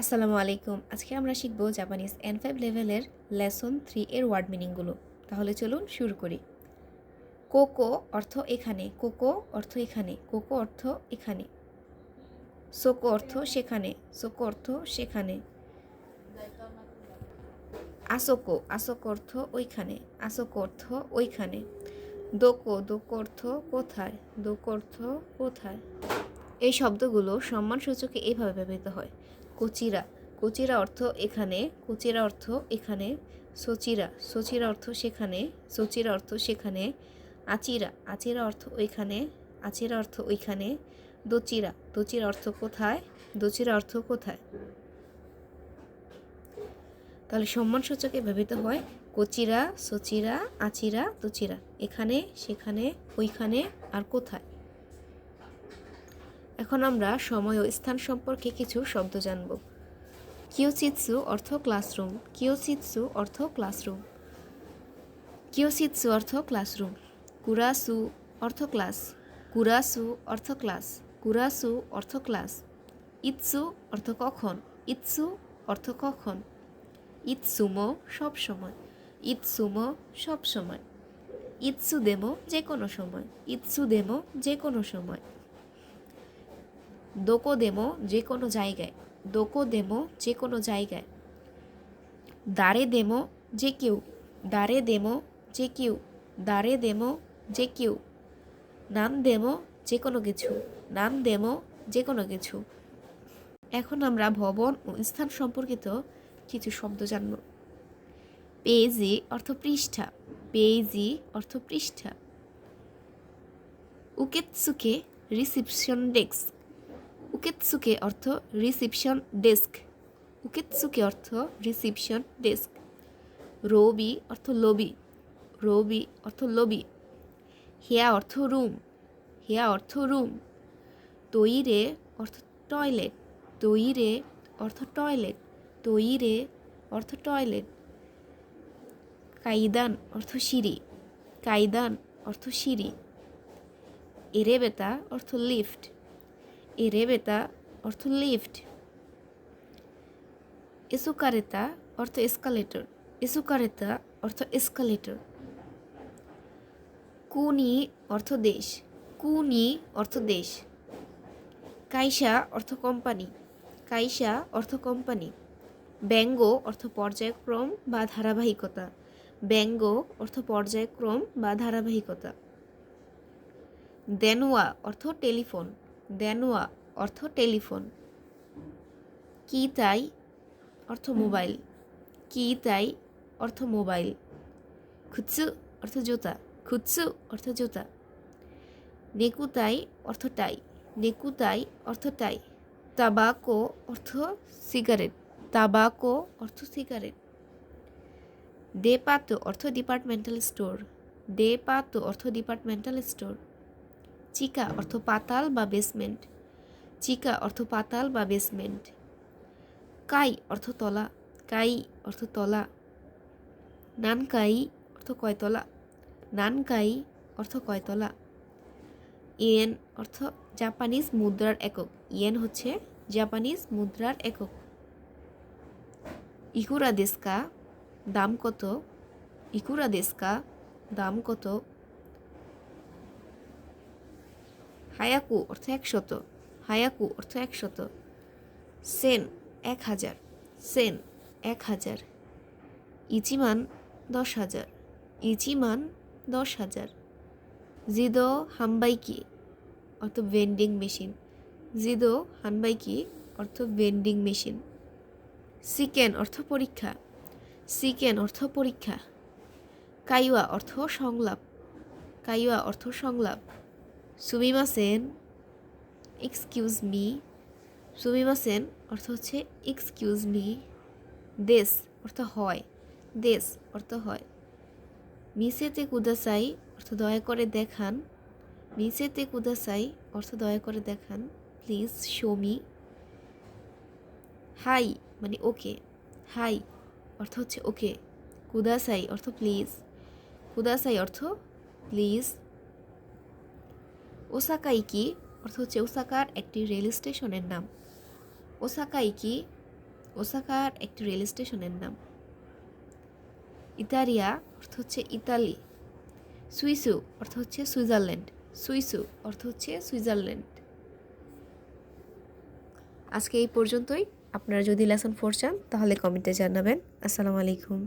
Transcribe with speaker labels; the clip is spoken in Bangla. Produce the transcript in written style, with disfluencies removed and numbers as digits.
Speaker 1: আসসালামু আলাইকুম। আজকে আমরা শিখব জাপানিজ N5 লেভেলের লেসন 3 এর ওয়ার্ড মিনিংগুলো। তাহলে চলুন শুরু করি। কোকো অর্থ এখানে, কোকো অর্থ এখানে, কোকো অর্থ এখানে। সোকো অর্থ সেখানে, সোকো অর্থ সেখানে। আসোকো, আসোকো অর্থ ওইখানে, আসোকো অর্থ ওইখানে। দোকো, দোকো অর্থ কোথায়, দোকো অর্থ কোথায়। এই শব্দগুলো সম্মানসূচকে এইভাবে ব্যবহৃত হয়। কোচিরা, কোচিরা অর্থ এখানে, কোচিরা অর্থ এখানে। সোচিরা, সোচিরা অর্থ সেখানে, সোচিরা অর্থ সেখানে। আচিরা, আচিরা অর্থ ওইখানে, আচিরা অর্থ ওইখানে। দোচিরা, দোচিরা অর্থ কোথায়, দোচিরা অর্থ কোথায়। তাহলে সম্মানসূচকে ব্যবহৃত হয় কোচিরা, সোচিরা, আচিরা, দোচিরা। এখানে, সেখানে, ওইখানে আর কোথায়। এখন আমরা সময় ও স্থান সম্পর্কে কিছু শব্দ জানব। কিয়োশিৎসু অর্থ ক্লাসরুম, কিয়োশিৎসু অর্থ ক্লাসরুম, কিয়োশিৎসু অর্থ ক্লাসরুম। কুরাসু অর্থ ক্লাস, কুরাসু অর্থ ক্লাস, কুরাসু অর্থ ক্লাস। ইৎসু অর্থ কখন, ইৎসু অর্থ কখন। ইৎসুমো সব সময়, ইৎসুমো সব সময়। ইৎসু দেমো যে কোনো সময়, ইৎসু দেমো যে কোনো সময়। দোকো দেমো যে কোনো জায়গায়, দোকো দেমো যে কোনো জায়গায়। দাঁড়ে দেমো যে কেউ, দাঁড়ে দেমো যে কেউ, দাঁড়ে দেমো যে কেউ। নাম দেমো যে কোনো কিছু, নাম দেমো যে কোনো কিছু। এখন আমরা ভবন ও স্থান সম্পর্কিত কিছু শব্দ জানব। পেজি অর্থ পৃষ্ঠা, পেজি অর্থ পৃষ্ঠা। উকেতসুকে রিসিপশন ডেস্ক, উকেতসুকে অর্থ রিসিপশন ডেস্ক, উকেতসুকে অর্থ রিসিপশন ডেস্ক। রবি অর্থ লবি, রবি অর্থ লবি। হেয়া অর্থ রুম, হেয়া অর্থ রুম। তৈরে অর্থ টয়লেট, তৈরে অর্থ টয়লেট, তৈরে অর্থ টয়লেট। কাইদান অর্থ সিঁড়ি, কাইদান অর্থ সিঁড়ি। এরেবেতা অর্থ লিফট, এরেবেতা অর্থ লিফট। এসুকারেতা অর্থ এসকালেটর, এসুকারেতা অর্থ এসকালেটর। কুনি অর্থ দেশ, কুনি অর্থ দেশ। কাইসা অর্থ কোম্পানি, কাইসা অর্থ কোম্পানি। ব্যঙ্গ অর্থ পর্যায়ক্রম বা ধারাবাহিকতা, ব্যঙ্গ অর্থ পর্যায়ক্রম বা ধারাবাহিকতা। দেনওয়া অর্থ টেলিফোন, দেনওয়া অর্থ টেলিফোন। কি তাই অর্থ মোবাইল, কি তাই অর্থ মোবাইল। খুৎসু অর্থ জুতা, খুৎসু অর্থ জুতা। নেকুতাই অর্থ টাই, নেকুতাই অর্থ টাই। তাবাকো অর্থ সিগারেট, তাবাকো অর্থ সিগারেট। ডেপাতো অর্থ ডিপার্টমেন্টাল স্টোর, ডেপাতো অর্থ ডিপার্টমেন্টাল স্টোর। চিকা অর্থ পাতাল বা বেসমেন্ট, চিকা অর্থ পাতাল বা বেসমেন্ট। কাই অর্থ তলা, কাই অর্থ তলা। নানকাই অর্থ কয়তলা, নানকাই অর্থ কয়তলা। ইয়েন অর্থ জাপানিজ মুদ্রার একক, ইয়েন হচ্ছে জাপানিজ মুদ্রার একক। ইকুরা দেস্কা দাম কত, ইকুরা দেস্কা দাম কত। হায়াকু অর্থ 100, হায়াকু অর্থ 100। সেন 1000, সেন 1000। ইচিমান 10,000, ইচিমান 10,000। জিদো হাম্বাইকি অর্থ ভেন্ডিং মেশিন, জিদো হানবাইকি অর্থ ভেন্ডিং মেশিন। সিকেন অর্থ পরীক্ষা, সিকেন অর্থ পরীক্ষা। কাইওয়া অর্থ সংলাপ, কাইওয়া অর্থ সংলাপ। সুমিমাসেন এক্সকিউজ মি, সুমিমাসেন অর্থ হচ্ছে এক্সকিউজ মি। দেশ অর্থ হয়, দেশ অর্থ হয়। মিসেতে কুদাসাই অর্থ দয়া করে দেখান, মিসেতে কুদাসাই অর্থ দয়া করে দেখান, প্লিজ শো মি। হাই মানে ওকে, হাই অর্থ হচ্ছে ওকে। কুদাসাই অর্থ প্লিজ, কুদাসাই অর্থ প্লিজ। ওসাকাইকি অর্থ হচ্ছে ওসাকার একটি রেল স্টেশনের নাম, ওসাকাইকি ওসাকার একটি রেল স্টেশনের নাম। ইতারিয়া অর্থ হচ্ছে ইতালি। সুইসু অর্থ হচ্ছে সুইজারল্যান্ড। সুইসু অর্থ হচ্ছে সুইজারল্যান্ড। আজকে এই পর্যন্তই। আপনারা যদি লেসন 4 চান তাহলে কমেন্টে জানাবেন। আসসালামু আলাইকুম।